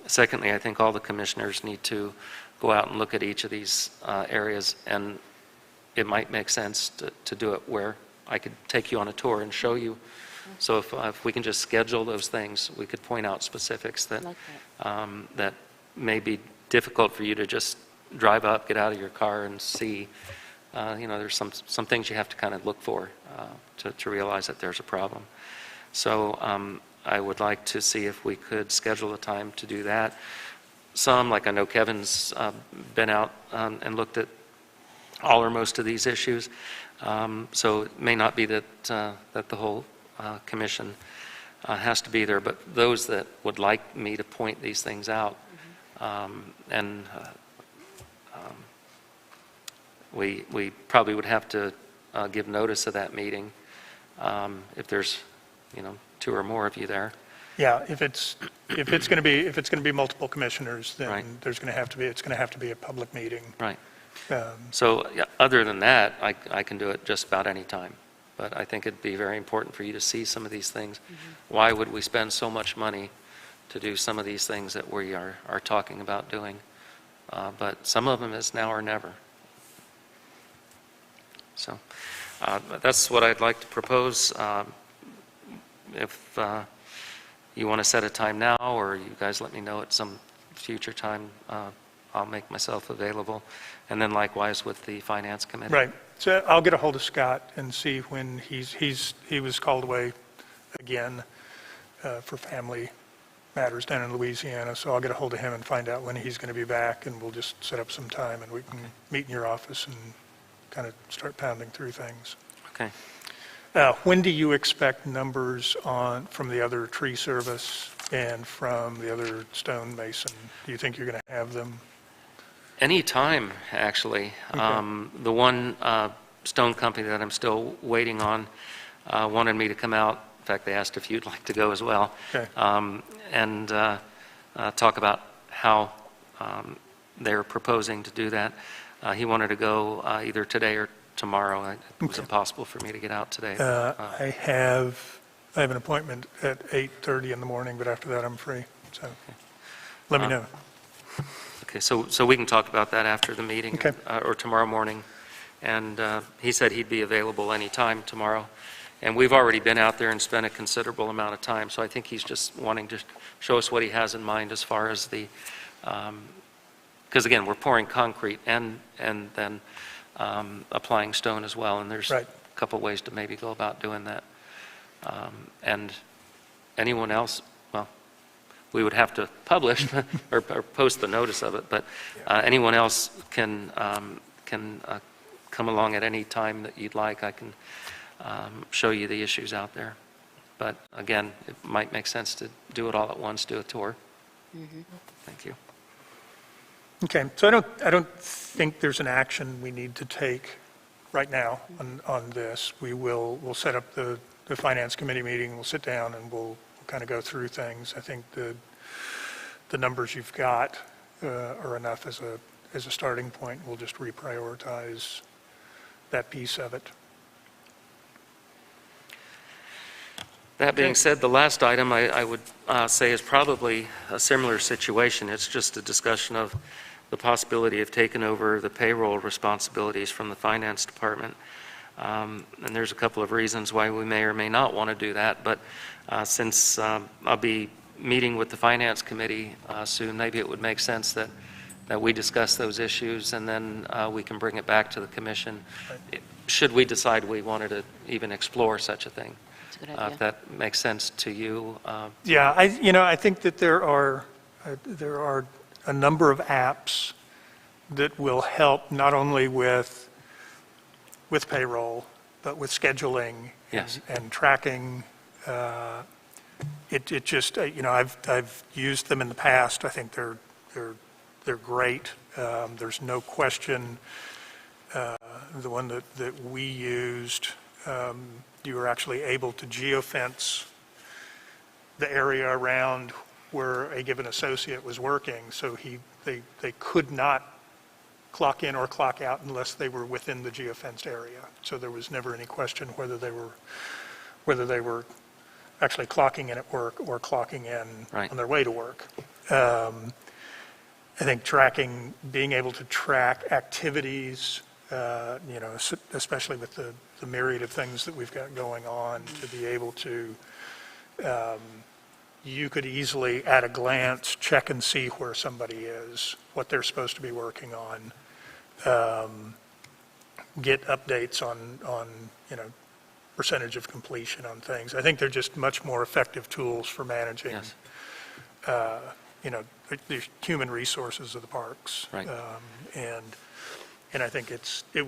secondly, I think all the commissioners need to go out and look at each of these areas, and it might make sense to do it where I could take you on a tour and show you. So if we can just schedule those things, we could point out specifics that, Like that may be difficult for you to just drive up, get out of your car and see. There's some things you have to kind of look for to realize that there's a problem. So I would like to see if we could schedule a time to do that. Like I know Kevin's been out and looked at all or most of these issues. So it may not be that the whole commission has to be there, but those that would like me to point these things out, we probably would have to give notice of that meeting if there's, two or more of you there. Yeah, if it's going to be multiple commissioners, then Right. it's going to have to be a public meeting. Right. Um, So yeah, other than that, I can do it just about any time. But I think it'd be very important for you to see some of these things. Why would we spend so much money to do some of these things that we are talking about doing? But some of them is now or never. So that's what I'd like to propose. If you want to set a time now, or you guys let me know at some future time, I'll make myself available. And then likewise with the Finance Committee. Right. So I'll get a hold of Scott and see when he was called away again for family matters down in Louisiana. So I'll get a hold of him and find out when he's going to be back, and we'll just set up some time and we can meet in your office and kind of start pounding through things. Okay. When do you expect numbers from the other tree service and from the other stonemason? Do you think you're going to have them? Any time, actually. Okay. The one stone company that I'm still waiting on wanted me to come out. In fact, they asked if you'd like to go as well. Okay. And talk about how they're proposing to do that. He wanted to go either today or tomorrow. It was impossible for me to get out today. I have an appointment at 8:30 in the morning, but after that I'm free. So let me know. Okay, so we can talk about that after the meeting. Okay. Or tomorrow morning. And he said he'd be available anytime tomorrow. And we've already been out there and spent a considerable amount of time, so I think he's just wanting to show us what he has in mind as far as the, because again, we're pouring concrete and then applying stone as well, and there's Right. a couple ways to maybe go about doing that. And anyone else, well, we would have to publish or post the notice of it, but anyone else can come along at any time that you'd like. I can show you the issues out there. But again, it might make sense to do it all at once, do a tour. Thank you. Okay, so I don't think there's an action we need to take right now on this. We'll set up the Finance Committee meeting, we'll sit down and we'll kind of go through things. I think the numbers you've got are enough as a starting point. We'll just reprioritize that piece of it. That being said, the last item I would say is probably a similar situation. It's just a discussion of the possibility of taking over the payroll responsibilities from the Finance Department. And there's a couple of reasons why we may or may not want to do that, but since I'll be meeting with the Finance Committee soon, maybe it would make sense that we discuss those issues and then we can bring it back to the Commission, should we decide we wanted to even explore such a thing. That's a good idea. If that makes sense to you. Yeah, I think that there are a number of apps that will help not only with payroll, but with scheduling Yes. and tracking. It just, I've used them in the past. I think they're great. There's no question. The one that we used, you were actually able to geofence the area around where a given associate was working, so they could not clock in or clock out unless they were within the geofenced area. So there was never any question whether they were actually clocking in at work or clocking in Right. on their way to work. I think being able to track activities, especially with the myriad of things that we've got going on, to be able to, you could easily, at a glance, check and see where somebody is, what they're supposed to be working on, get updates on percentage of completion on things. I think they're just much more effective tools for managing, Yes. The human resources of the parks. Right. And I think it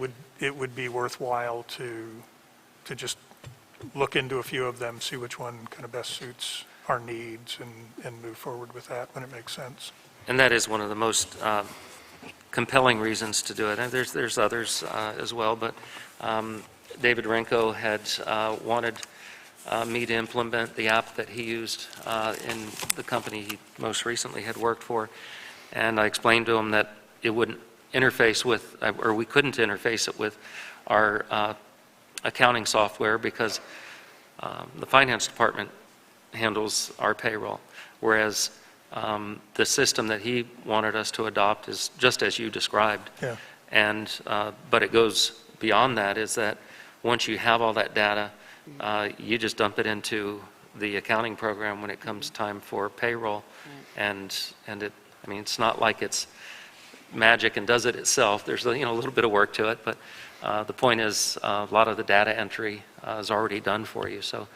would be worthwhile to just look into a few of them, see which one kind of best suits our needs, and move forward with that when it makes sense. And that is one of the most compelling reasons to do it. And there's others as well, but David Renko had wanted me to implement the app that he used in the company he most recently had worked for. And I explained to him that it wouldn't interface with, or we couldn't interface it with our accounting software because the Finance Department handles our payroll, whereas the system that he wanted us to adopt is just as you described. Yeah. And, but it goes beyond that, is that once you have all that data, you just dump it into the accounting program when it comes time for payroll. And it's not like it's magic and does it itself. There's a little bit of work to it, but the point is a lot of the data entry is already done for you. So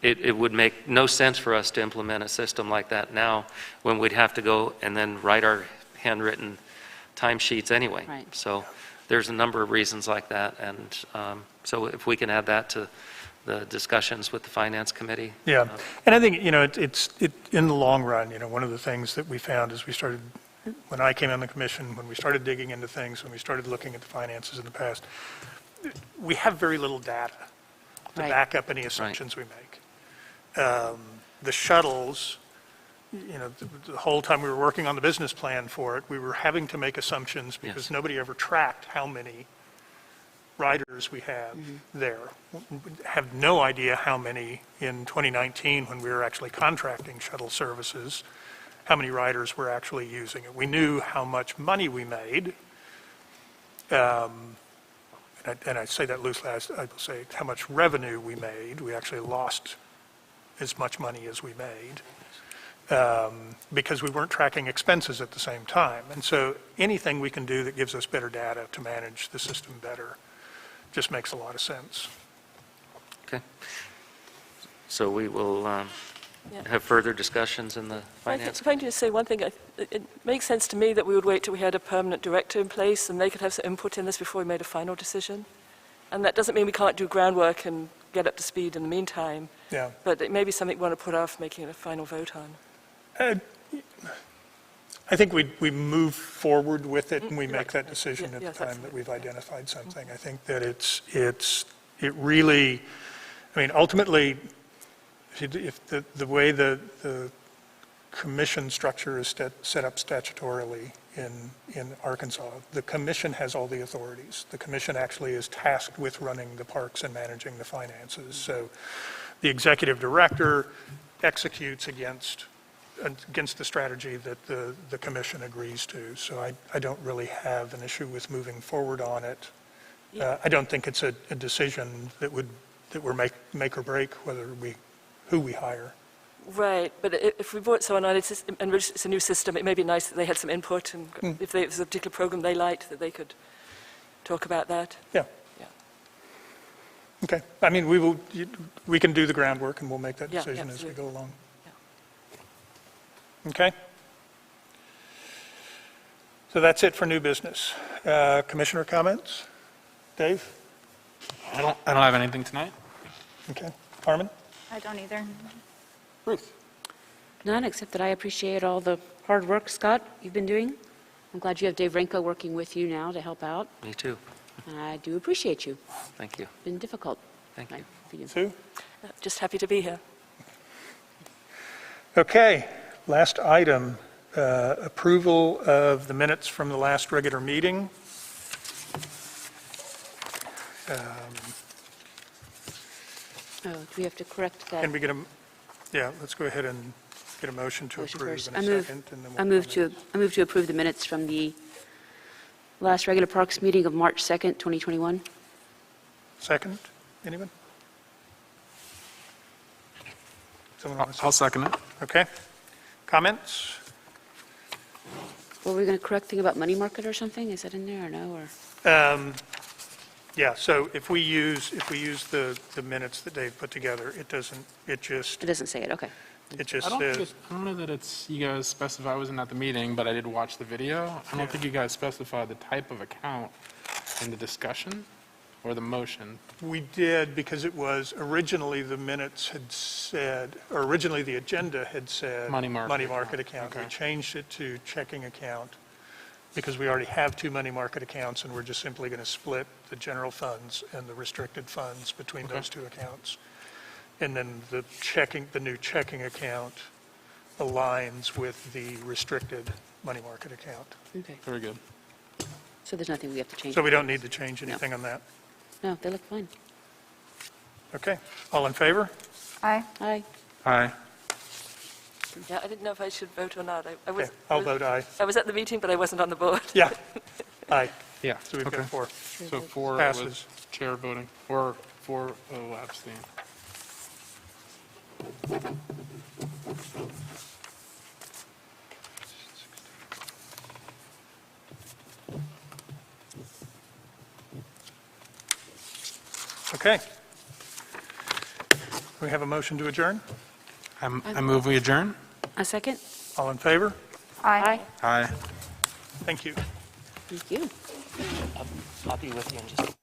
it would make no sense for us to implement a system like that now when we'd have to go and then write our handwritten timesheets anyway. Right. So there's a number of reasons like that, and so if we can add that to the discussions with the Finance Committee. Yeah, and I think, in the long run, one of the things that we found as when I came on the commission, when we started digging into things, when we started looking at the finances in the past, we have very little data to Right. back up any assumptions we make. The shuttles, the whole time we were working on the business plan for it, we were having to make assumptions because Yes. nobody ever tracked how many riders we have there. Have no idea how many in 2019, when we were actually contracting shuttle services, how many riders were actually using it. We knew how much money we made, and I say that loosely, I will say how much revenue we made. We actually lost as much money as we made, because we weren't tracking expenses at the same time. And so anything we can do that gives us better data to manage the system better just makes a lot of sense. Okay. So we will have further discussions in the Finance. If I can just say one thing, it makes sense to me that we would wait till we had a permanent director in place and they could have some input in this before we made a final decision. And that doesn't mean we can't do groundwork and get up to speed in the meantime, Yeah. but it may be something we want to put off making a final vote on. I think we move forward with it and we make that decision at Yeah, the time that's- that we've identified something. I think that it really, ultimately, if the way the commission structure is set up statutorily in Arkansas, the commission has all the authorities. The commission actually is tasked with running the parks and managing the finances. So the executive director executes against the strategy that the commission agrees to. So I don't really have an issue with moving forward on it. I don't think it's a decision that we're make or break who we hire. Right, but if we brought someone on, and it's a new system, it may be nice that they had some input, and if there's a particular program they liked, that they could talk about that. Yeah. Yeah. Okay. We can do the groundwork and we'll make that Yeah, decision as we absolutely. go along. Okay? So that's it for new business. Commissioner comments? Dave? I don't have anything tonight. Okay. Harmon? I don't either. Ruth? None, except that I appreciate all the hard work, Scott, you've been doing. I'm glad you have Dave Renko working with you now to help out, Me too. and I do appreciate you. Thank you. It's been difficult. Thank you. For you. Sue? Just happy to be here. Okay. Last item, approval of the minutes from the last regular meeting. Oh, do we have to correct that? Can we get let's go ahead and get a motion to Motion approve first. in a second. And then I we'll move to approve the minutes from the last regular Parks meeting of March 2nd, 2021. Second? Anyone? Someone want to I'll second it. Okay. Comments? Were we going to correct thing about money market or something? Is that in there or no? Or Yeah, so if we use the minutes that Dave put together, it just it doesn't say it. Okay. It just I says, don't know that you guys specify, I wasn't at the meeting, but I did watch the video. I don't think you guys specified the type of account in the discussion or the motion. we did because it was originally the minutes had said, or originally the agenda had said. Money market account. We Okay. changed it to checking account because we already have two money market accounts and we're just simply going to split the general funds and the restricted funds between Okay. those two accounts. And then the new checking account aligns with the restricted money market account. Okay. Very good. So there's nothing we have to change. So we don't need to change anything on that. No, they look fine. Okay, all in favor? Aye. Aye. Aye. Yeah, I didn't know if I should vote or not. I Okay, was, I'll vote aye. I was at the meeting, but I wasn't on the board. Yeah, aye. Yeah, So we've okay. got four. So 4 Passes. was chair voting, or 4 abstain. Okay. We have a motion to adjourn. I move we adjourn. A second? All in favor? Aye. Aye. Thank you. Thank you. I'll be with you in just